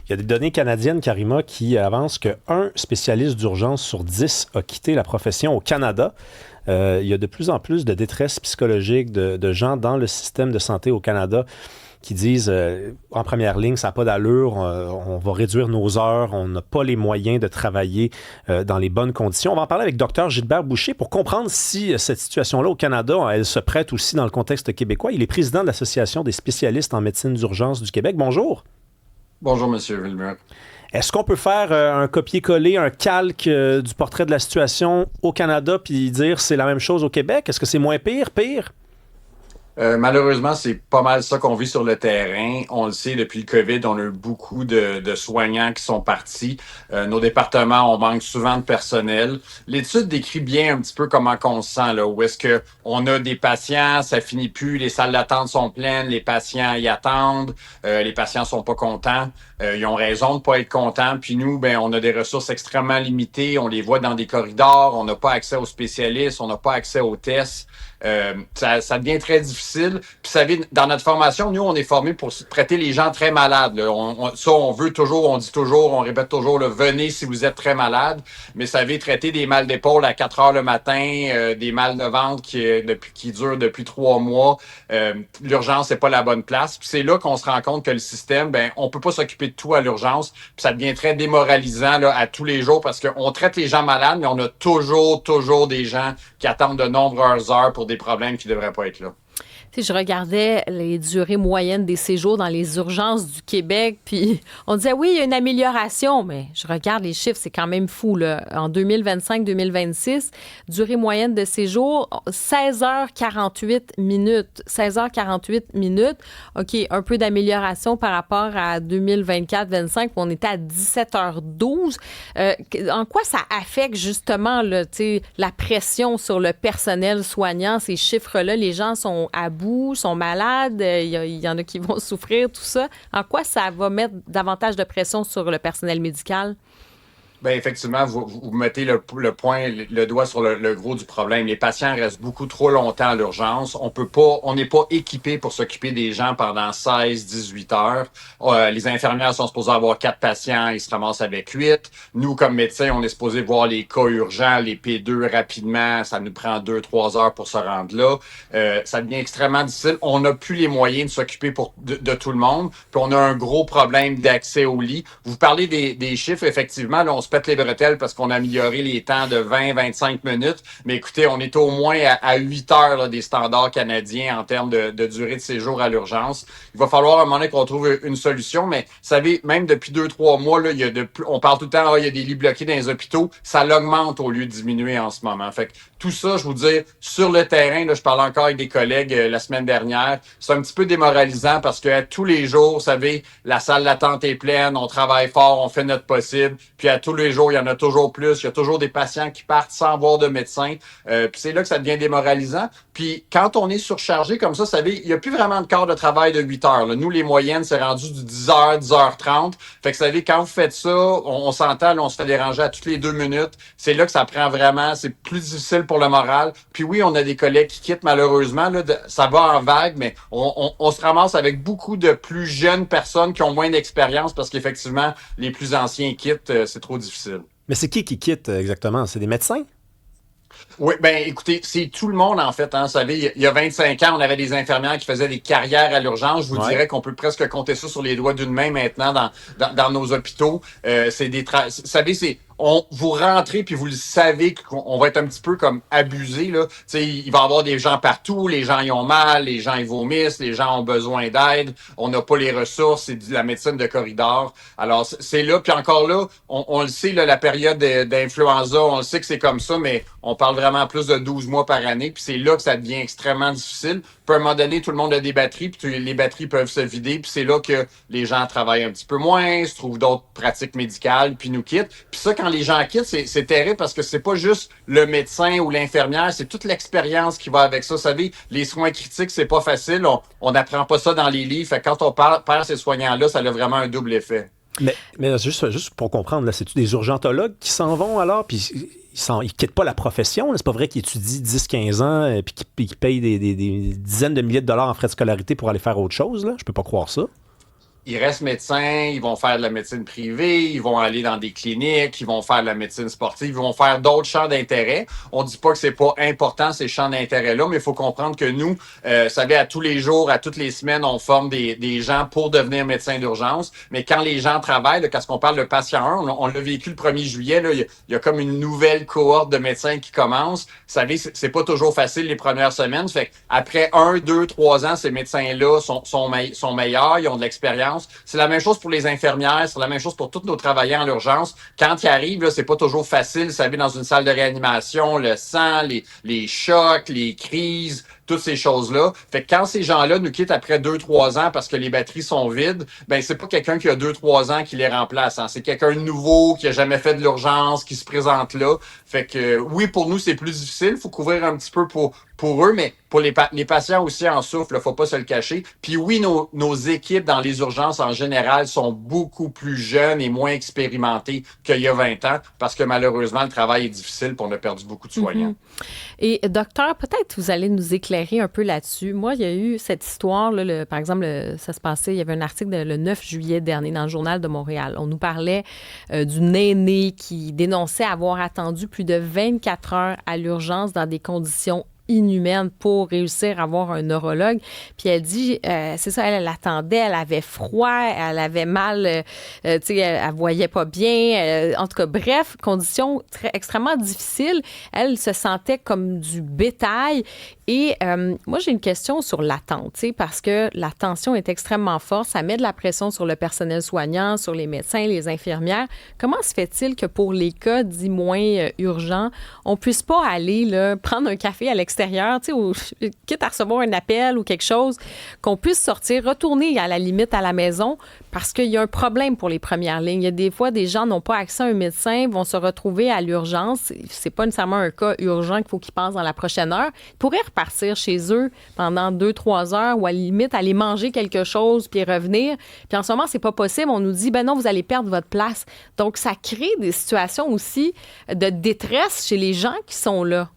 Il y a des données canadiennes, Karima, qui avancent qu'un spécialiste d'urgence sur 10 a quitté la profession au Canada. Il y a de plus en plus de détresse psychologique de gens dans le système de santé au Canada qui disent en première ligne, ça n'a pas d'allure, on va réduire nos heures, on n'a pas les moyens de travailler dans les bonnes conditions. On va en parler avec Dr Gilbert Boucher pour comprendre si cette situation-là au Canada, elle se prête aussi dans le contexte québécois. Il est président de l'Association des spécialistes en médecine d'urgence du Québec. Bonjour. Bonjour, Monsieur Villemur. Est-ce qu'on peut faire un copier-coller, un calque du portrait de la situation au Canada puis dire c'est la même chose au Québec? Est-ce que c'est moins pire, pire? Malheureusement, c'est pas mal ça qu'on vit sur le terrain. On le sait, depuis le COVID, on a eu beaucoup de soignants qui sont partis. Nos départements, on manque souvent de personnel. L'étude décrit bien un petit peu comment on se sent, là, où est-ce que on a des patients, ça finit plus, les salles d'attente sont pleines, les patients y attendent, les patients sont pas contents. Ils ont raison de pas être contents. Puis nous, ben, on a des ressources extrêmement limitées. On les voit dans des corridors. On n'a pas accès aux spécialistes. On n'a pas accès aux tests. Ça devient très difficile. Puis, vous savez, dans notre formation, nous, on est formés pour traiter les gens très malades. Là. On veut toujours, on dit toujours, on répète toujours, là, venez si vous êtes très malade. Mais vous savez, traiter des mal d'épaule à 4 heures le matin, des mal de ventre qui durent depuis 3 mois, l'urgence, c'est pas la bonne place. Puis c'est là qu'on se rend compte que le système, ben, on peut pas s'occuper de tout à l'urgence. Puis ça devient très démoralisant là, à tous les jours parce qu'on traite les gens malades, mais on a toujours des gens qui attendent de nombreuses heures pour des problèmes qui devraient pas être là. Tu sais, je regardais les durées moyennes des séjours dans les urgences du Québec, puis on disait, oui, il y a une amélioration, mais je regarde les chiffres, c'est quand même fou, là. En 2025-2026, durée moyenne de séjour, 16h48 minutes. 16h48 minutes. OK, un peu d'amélioration par rapport à 2024-25, on était à 17h12. En quoi ça affecte justement là, la pression sur le personnel soignant, ces chiffres-là? Les gens sont à bout, sont malades, il y en a qui vont souffrir, tout ça. En quoi ça va mettre davantage de pression sur le personnel médical? Ben effectivement, vous mettez le doigt sur le gros du problème. Les patients restent beaucoup trop longtemps à l'urgence. On n'est pas équipé pour s'occuper des gens pendant 16-18 heures. Les infirmières sont supposées avoir 4 patients, ils se ramassent avec 8. Nous, comme médecins, on est supposé voir les cas urgents, les P2 rapidement. Ça nous prend 2-3 heures pour se rendre là. Ça devient extrêmement difficile. On n'a plus les moyens de s'occuper de tout le monde. Puis on a un gros problème d'accès au lit. Vous parlez des chiffres, effectivement, là, on se pète les bretelles parce qu'on a amélioré les temps de 20-25 minutes. Mais écoutez, on est au moins à 8 heures là, des standards canadiens en termes de durée de séjour à l'urgence. Il va falloir à un moment donné qu'on trouve une solution. Mais vous savez, même depuis 2-3 mois, là, on parle tout le temps, il y a des lits bloqués dans les hôpitaux. Ça l'augmente au lieu de diminuer en ce moment. Fait que tout ça, je vous dis, sur le terrain, là, je parlais encore avec des collègues la semaine dernière, c'est un petit peu démoralisant parce que tous les jours, vous savez, la salle d'attente est pleine, on travaille fort, on fait notre possible, puis à tous les jours, il y en a toujours plus, il y a toujours des patients qui partent sans voir de médecin, puis c'est là que ça devient démoralisant. Puis quand on est surchargé comme ça, vous savez, il n'y a plus vraiment de quart de travail de 8 heures. Là. Nous, les moyennes, c'est rendu du 10h, 10h30. Fait que vous savez, quand vous faites ça, on s'entend, là, on se fait déranger à toutes les 2 minutes. C'est là que ça prend vraiment, c'est plus difficile pour le moral. Puis oui, on a des collègues qui quittent malheureusement. Là, ça va en vague, mais on se ramasse avec beaucoup de plus jeunes personnes qui ont moins d'expérience parce qu'effectivement, les plus anciens quittent, c'est trop difficile. Mais c'est qui quitte exactement? C'est des médecins? Oui, ben écoutez, c'est tout le monde en fait. Hein. Vous savez, il y a 25 ans, on avait des infirmières qui faisaient des carrières à l'urgence. Je vous dirais qu'on peut presque compter ça sur les doigts d'une main maintenant dans nos hôpitaux. Vous savez, vous rentrez puis vous le savez qu'on va être un petit peu comme abusé là. Tu sais, il va y avoir des gens partout, les gens y ont mal, les gens y vomissent, les gens ont besoin d'aide, on n'a pas les ressources, c'est de la médecine de corridor. Alors c'est là, puis encore là, on le sait là, la période d'influenza, on le sait que c'est comme ça, mais on parle vraiment plus de 12 mois par année, puis c'est là que ça devient extrêmement difficile. Puis à un moment donné, tout le monde a des batteries, puis les batteries peuvent se vider, puis c'est là que les gens travaillent un petit peu moins, se trouvent d'autres pratiques médicales, puis nous quittent. Puis ça, quand les gens quittent, c'est terrible parce que c'est pas juste le médecin ou l'infirmière, c'est toute l'expérience qui va avec ça. Vous savez, les soins critiques, c'est pas facile. On n'apprend pas ça dans les livres. Fait que quand on perd ces soignants-là, ça a vraiment un double effet. Mais juste pour comprendre, là, c'est-tu des urgentologues qui s'en vont alors? Puis ils quittent pas la profession. Là. C'est pas vrai qu'ils étudient 10-15 ans et qu'ils payent des dizaines de milliers de dollars en frais de scolarité pour aller faire autre chose. Là. Je peux pas croire ça. Ils restent médecins, ils vont faire de la médecine privée, ils vont aller dans des cliniques, ils vont faire de la médecine sportive, ils vont faire d'autres champs d'intérêt. On dit pas que c'est pas important, ces champs d'intérêt-là, mais il faut comprendre que nous, vous savez, à tous les jours, à toutes les semaines, on forme des gens pour devenir médecins d'urgence. Mais quand les gens travaillent, là, quand on parle de patient 1, on l'a vécu le 1er juillet, là, il y a comme une nouvelle cohorte de médecins qui commence. Vous savez, c'est pas toujours facile les premières semaines. Fait qu'après 1, 2, 3 ans, ces médecins-là sont meilleurs, ils ont de l'expérience. C'est la même chose pour les infirmières, c'est la même chose pour tous nos travailleurs en urgence. Quand ils arrivent, là, c'est pas toujours facile. Vous savez, dans une salle de réanimation, le sang, les chocs, les crises, toutes ces choses-là. Fait que quand ces gens-là nous quittent après 2-3 ans parce que les batteries sont vides, ben c'est pas quelqu'un qui a 2-3 ans qui les remplace. Hein. C'est quelqu'un de nouveau qui a jamais fait de l'urgence, qui se présente là. Fait que oui, pour nous, c'est plus difficile. Faut couvrir un petit peu pour eux, mais pour les patients aussi en souffrent, faut pas se le cacher. Puis oui, nos équipes dans les urgences en général sont beaucoup plus jeunes et moins expérimentées qu'il y a 20 ans parce que malheureusement, le travail est difficile pour on a perdu beaucoup de soignants. Et docteur, peut-être vous allez nous éclairer un peu là-dessus. Moi, il y a eu cette histoire, là, par exemple, ça se passait, il y avait un article le 9 juillet dernier dans le Journal de Montréal. On nous parlait d'une aînée qui dénonçait avoir attendu plus de 24 heures à l'urgence dans des conditions inhumaine pour réussir à avoir un neurologue. Puis elle dit, c'est ça, elle attendait, elle avait froid, elle avait mal, tu sais, elle voyait pas bien. En tout cas, bref, conditions extrêmement difficiles. Elle se sentait comme du bétail. Et moi, j'ai une question sur l'attente, tu sais, parce que la tension est extrêmement forte. Ça met de la pression sur le personnel soignant, sur les médecins, les infirmières. Comment se fait-il que pour les cas dits moins urgents, on puisse pas aller là, prendre un café à l'extérieur, tu sais, ou quitte à recevoir un appel ou quelque chose, qu'on puisse sortir, retourner à la limite à la maison parce qu'il y a un problème pour les premières lignes. Il y a des fois, des gens n'ont pas accès à un médecin, vont se retrouver à l'urgence. C'est pas nécessairement un cas urgent qu'il faut qu'ils passent dans la prochaine heure. Ils pourraient repartir chez eux pendant 2-3 heures ou à la limite aller manger quelque chose puis revenir. Puis en ce moment, c'est pas possible. On nous dit, ben non, vous allez perdre votre place. Donc, ça crée des situations aussi de détresse chez les gens qui sont là.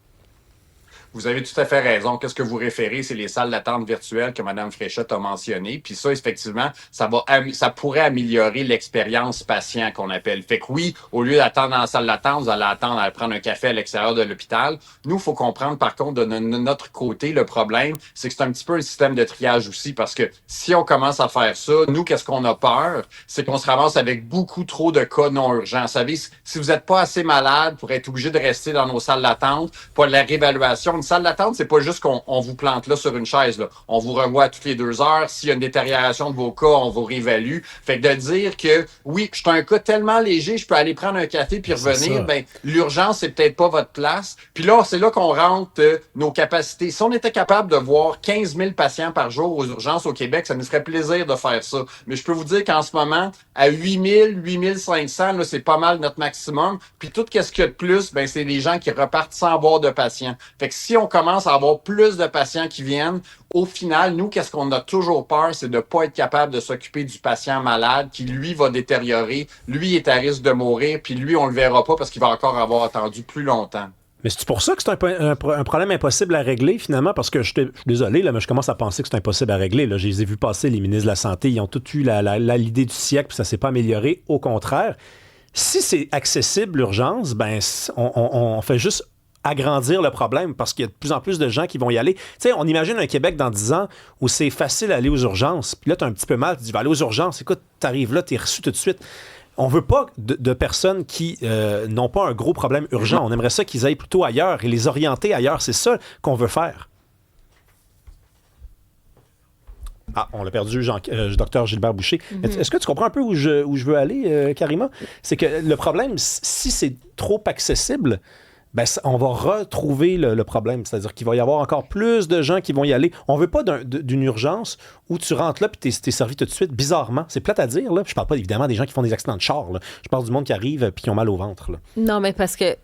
Vous avez tout à fait raison. Qu'est-ce que vous référez? C'est les salles d'attente virtuelles que Mme Fréchette a mentionnées. Puis ça, effectivement, ça pourrait améliorer l'expérience patient qu'on appelle. Fait que oui, au lieu d'attendre dans la salle d'attente, vous allez attendre à prendre un café à l'extérieur de l'hôpital. Nous, il faut comprendre, par contre, de notre côté, le problème, c'est que c'est un petit peu un système de triage aussi. Parce que si on commence à faire ça, nous, qu'est-ce qu'on a peur? C'est qu'on se ramasse avec beaucoup trop de cas non urgents. Vous savez, si vous n'êtes pas assez malade pour être obligé de rester dans nos salles d'attente, pour la réévaluation, salle d'attente, c'est pas juste qu'on vous plante là sur une chaise. Là. On vous revoit toutes les 2 heures. S'il y a une détérioration de vos cas, on vous réévalue. Fait que de dire que, oui, je suis un cas tellement léger, je peux aller prendre un café puis revenir, ben l'urgence, c'est peut-être pas votre place. Puis là, c'est là qu'on rentre nos capacités. Si on était capable de voir 15 000 patients par jour aux urgences au Québec, ça nous ferait plaisir de faire ça. Mais je peux vous dire qu'en ce moment, à 8 000, 8 500, là, c'est pas mal notre maximum. Puis tout ce qu'il y a de plus, ben c'est des gens qui repartent sans avoir de patients. Fait que si on commence à avoir plus de patients qui viennent, au final, nous, qu'est-ce qu'on a toujours peur, c'est de ne pas être capable de s'occuper du patient malade qui, lui, va détériorer, lui est à risque de mourir, puis lui, on le verra pas parce qu'il va encore avoir attendu plus longtemps. Mais c'est pour ça que c'est un problème impossible à régler, finalement, parce que je suis désolé, là, mais je commence à penser que c'est impossible à régler. Là. Je les ai vus passer, les ministres de la Santé, ils ont tous eu l'idée du siècle, puis ça ne s'est pas amélioré. Au contraire, si c'est accessible, l'urgence, ben on fait juste agrandir le problème parce qu'il y a de plus en plus de gens qui vont y aller. Tu sais, on imagine un Québec dans 10 ans où c'est facile d'aller aux urgences. Puis là, tu as un petit peu mal, tu dis, va aller aux urgences. Écoute, tu arrives là, tu es reçu tout de suite. On veut pas de personnes qui n'ont pas un gros problème urgent. On aimerait ça qu'ils aillent plutôt ailleurs et les orienter ailleurs. C'est ça qu'on veut faire. Ah, on l'a perdu, Dr Gilbert Boucher. Mm-hmm. Est-ce que tu comprends un peu où je veux aller, Karima? C'est que le problème, si c'est trop accessible, ben, on va retrouver le problème. C'est-à-dire qu'il va y avoir encore plus de gens qui vont y aller. On veut pas d'une urgence où tu rentres là et t'es servi tout de suite. Bizarrement. C'est plate à dire, là. Je parle pas évidemment des gens qui font des accidents de char, là. Je parle du monde qui arrive et qui ont mal au ventre, là. Non, mais parce que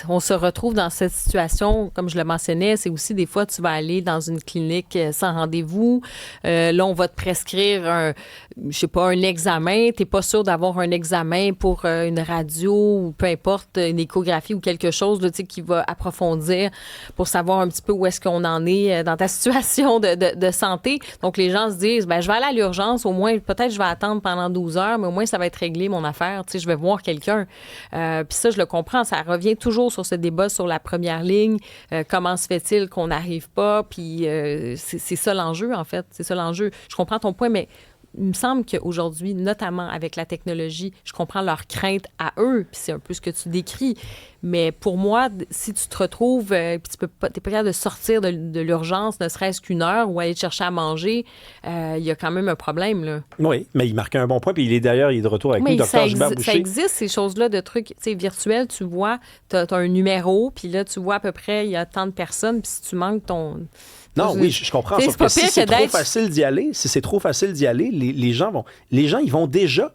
on se retrouve dans cette situation, comme je le mentionnais, c'est aussi des fois tu vas aller dans une clinique sans rendez-vous. Là, on va te prescrire un examen. T'es pas sûr d'avoir un examen pour une radio ou peu importe, une échographie ou quelque chose. Là, qui va approfondir pour savoir un petit peu où est-ce qu'on en est dans ta situation de santé. Donc, les gens se disent, je vais aller à l'urgence, au moins, peut-être je vais attendre pendant 12 heures, mais au moins, ça va être réglé, mon affaire. Je vais voir quelqu'un. Puis ça, je le comprends. Ça revient toujours sur ce débat sur la première ligne. Comment se fait-il qu'on n'arrive pas? Puis c'est ça l'enjeu, en fait. C'est ça l'enjeu. Je comprends ton point, mais il me semble qu'aujourd'hui, notamment avec la technologie, je comprends leurs craintes à eux, puis c'est un peu ce que tu décris. Mais pour moi, si tu te retrouves, puis tu n'es pas capable de sortir de l'urgence, ne serait-ce qu'une heure, ou aller te chercher à manger, il y a quand même un problème, là. Oui, mais il marquait un bon point, puis il est de retour avec nous, Dr. Gilbert Boucher. Ça existe, ces choses-là, de trucs virtuels. Tu vois, tu as un numéro, puis là, tu vois à peu près, il y a tant de personnes, puis si tu manques ton... Non, oui, je comprends. Sauf que si c'est trop facile d'y aller, les gens, ils vont déjà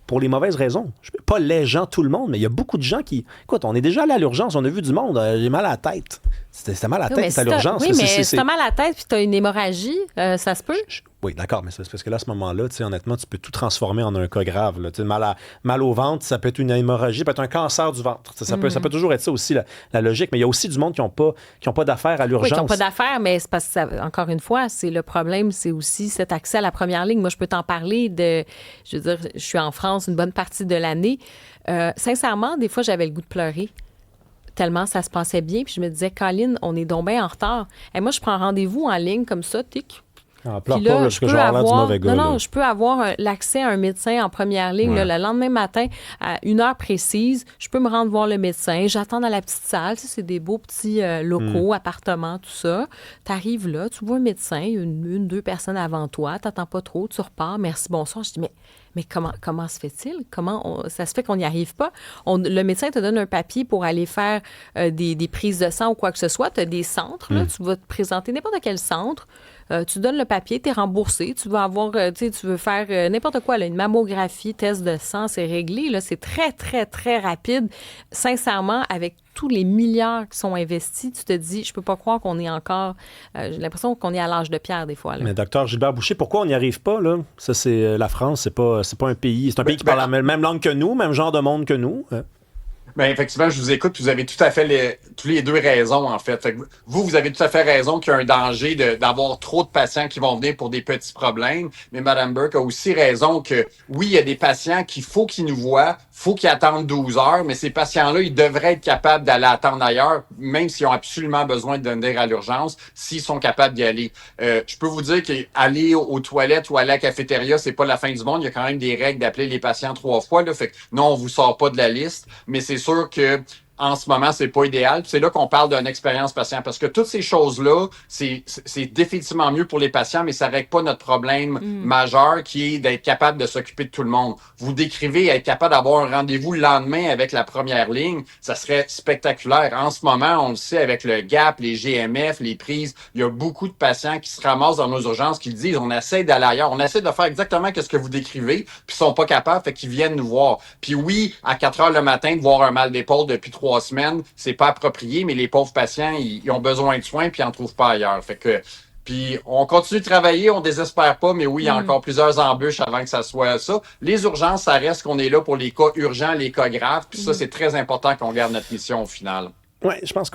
pour les mauvaises raisons. Pas les gens, tout le monde, mais il y a beaucoup de gens qui... Écoute, on est déjà allé à l'urgence, on a vu du monde, j'ai mal à la tête. C'était mal à la tête à l'urgence. Oui, mais si t'as mal à la tête puis t'as une hémorragie, ça se peut? Oui, d'accord, mais c'est parce que là, à ce moment-là, honnêtement, tu peux tout transformer en un cas grave. Là. Mal au ventre, ça peut être une hémorragie, ça peut être un cancer du ventre. Ça peut toujours être ça aussi, la logique. Mais il y a aussi du monde qui n'ont pas d'affaires à l'urgence. Oui, qui n'ont pas d'affaires, mais c'est parce que, encore une fois, c'est le problème, c'est aussi cet accès à la première ligne. Moi, je peux t'en parler je veux dire, je suis en France une bonne partie de l'année. Sincèrement, des fois, j'avais le goût de pleurer. Tellement ça se passait bien. Puis je me disais, Colin, on est donc bien en retard. Et moi, je prends rendez-vous en ligne comme ça, tic. Pleure pas, parce que j'ai l'air du mauvais gars. Non, je peux avoir l'accès à un médecin en première ligne le lendemain matin à une heure précise. Je peux me rendre voir le médecin. J'attends dans la petite salle. C'est des beaux petits locaux, appartements, tout ça. Tu arrives là, tu vois un médecin, deux personnes avant toi. Tu n'attends pas trop, tu repars. Merci, bonsoir. Je dis, mais comment se fait-il? Ça se fait qu'on n'y arrive pas? Le médecin te donne un papier pour aller faire des prises de sang ou quoi que ce soit. Tu as des centres. Là, tu vas te présenter n'importe quel centre. Tu donnes le papier, tu es remboursé. Tu vas avoir, tu veux faire n'importe quoi, là, une mammographie, test de sang, c'est réglé. Là, c'est très, très, très rapide. Sincèrement, avec tous les milliards qui sont investis, tu te dis, je peux pas croire qu'on est encore... j'ai l'impression qu'on est à l'âge de pierre des fois. Là. Mais Dr. Gilbert Boucher, pourquoi on n'y arrive pas, là? Ça, c'est la France, c'est pas un pays. C'est un pays qui parle la même langue que nous, même genre de monde que nous. Bien, effectivement, je vous écoute, puis vous avez tout à fait tous les deux raisons, en fait. Fait que vous avez tout à fait raison qu'il y a un danger d'avoir trop de patients qui vont venir pour des petits problèmes. Mais Mme Burke a aussi raison que, oui, il y a des patients faut qu'ils nous voient, faut qu'ils attendent 12 heures, mais ces patients-là, ils devraient être capables d'aller attendre ailleurs, même s'ils ont absolument besoin de venir à l'urgence, s'ils sont capables d'y aller. Je peux vous dire qu'aller aux toilettes ou aller à la cafétéria, c'est pas la fin du monde. Il y a quand même des règles d'appeler les patients 3 fois, là. Fait que non, on vous sort pas de la liste, mais c'est sûr que en ce moment, c'est pas idéal. Puis c'est là qu'on parle d'une expérience patient. Parce que toutes ces choses-là, c'est définitivement mieux pour les patients, mais ça règle pas notre problème majeur qui est d'être capable de s'occuper de tout le monde. Vous décrivez être capable d'avoir un rendez-vous le lendemain avec la première ligne, ça serait spectaculaire. En ce moment, on le sait avec le GAP, les GMF, les prises, il y a beaucoup de patients qui se ramassent dans nos urgences qui disent on essaie d'aller ailleurs, on essaie de faire exactement ce que vous décrivez, puis ils sont pas capables, fait qu'ils viennent nous voir. Puis oui, à 4 heures le matin, de voir un mal d'épaule depuis 3 semaines, c'est pas approprié, mais les pauvres patients, ils ont besoin de soins puis ils en trouvent pas ailleurs. Fait que, puis on continue de travailler, on désespère pas, mais oui, il y a encore plusieurs embûches avant que ça soit ça. Les urgences, ça reste qu'on est là pour les cas urgents, les cas graves, puis ça, c'est très important qu'on garde notre mission au final. Oui, je pense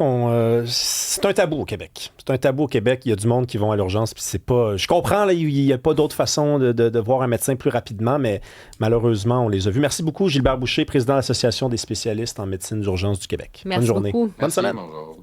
c'est un tabou au Québec. C'est un tabou au Québec. Il y a du monde qui vont à l'urgence, puis c'est pas... Je comprends, là, il n'y a pas d'autre façon de voir un médecin plus rapidement, mais malheureusement, on les a vus. Merci beaucoup, Gilbert Boucher, président de l'Association des spécialistes en médecine d'urgence du Québec. Merci Bonne journée. Beaucoup. Bonne semaine. Bonjour.